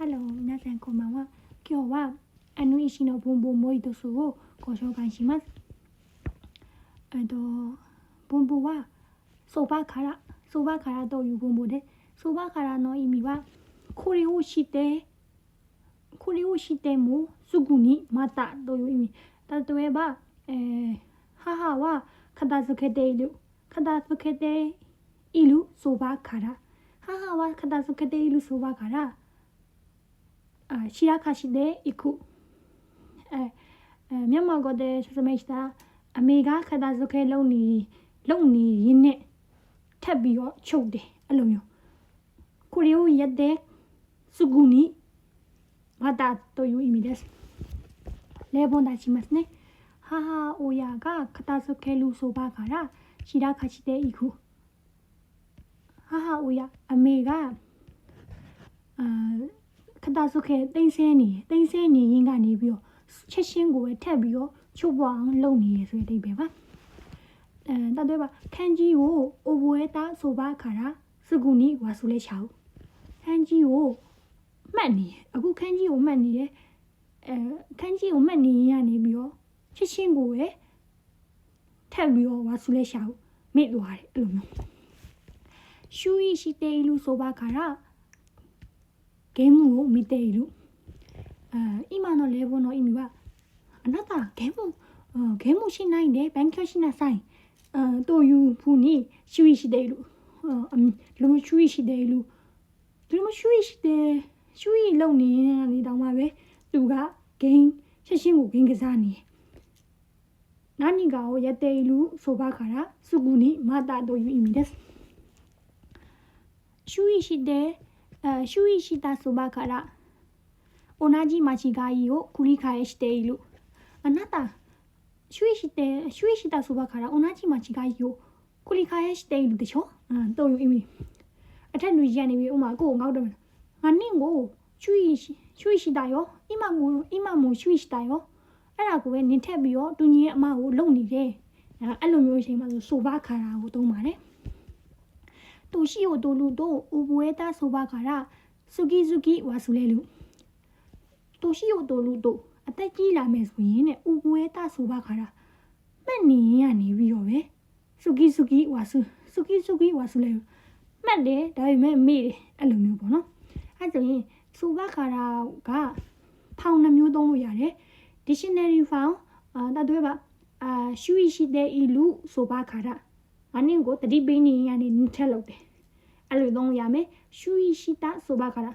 Hello 皆さんこんばんは。今日は石のボンボンモイドスをご紹介します。ボンボンはそばからというボンボンで、そばからの意味はこれをしてもすぐにまたという意味。例えば、母は片付けているそばから母は片付けているそばから散らかしていく。မြန်မာ語で説明したアメが片付けလုပ်နေရင်းနဲ့ထပ်ပြီးတော့ချုပ်တယ်အဲ့လိုမျိုးこれをやってすぐにまたという意味です。例文出しますね。母親が片付けるそばから散らかしていく。母親アメが片付けတင်ဆဲနေရင်းကနေပြီးတော့ချက်ချင်းကိုပဲထပ်ပြီးတော့ချုပ်ပွားအောင်လုပ်နေရဆိုတဲ့အဓိပ္ပာယ်ပါ例えば漢字を覚えたそばからすぐに忘れちゃう漢字をမှတ်နေအခု漢字をမှတ်နေတယ်漢字をမှတ်နေရနေပြီးတော့ချက်ချင်းကိုပဲထပ်ပြီးတော့忘れちゃうမေ့သွားတယ်အဲ့လိုမျိုး注意しているそばからゲームを見ている。今の例文の意味はあなたゲームしないで勉強しなさい。というふうに注意している。注意လုပ်နေတောင်မှပဲသူကချက်ချင်းကိုဂိမ်းကစားနေ何かをやっているそばからすぐにまたという意味です。注意したそばから同じ間違いを繰り返している。あなた注意したそばから同じ間違いを繰り返しているでしょ、という意味。အထက်လူကြီးကနေပြီးဥမာကိုငေါ့တယ်ငါနင့်ကို注意したよ今も注意したよအဲ့ဒါကိုပဲနင်ထက်ပြီးတော့တူညီရဲ့အမကိုလုံနေတယ်အဲ့လိုမျိုးအချိန်မှာဆိုばからကိုသုံးပါတယ်年を取ると覚えたそばから好き忘れる。年を取るとအသက်ကြီးလာမယ်ဆိုရင်覚えたそばからမှတ်နေရနေပြီးတော့ပဲ好き忘れるမှတ်တယ်ဒါပေမဲ့မေ့တယ်အဲ့လိုမျိုးပေါ့နော်အဲ့ဆိုရင်そばからကဖောင်နှမျိုးသုံးလို့ရတယ် dictionary ဖောင်例えば注意しているそばからငါနင့်ကိုတတိပေးနေရနေထက်လို့တယ်အဲ့လိုသုံးလို့ရမယ်注意したそばから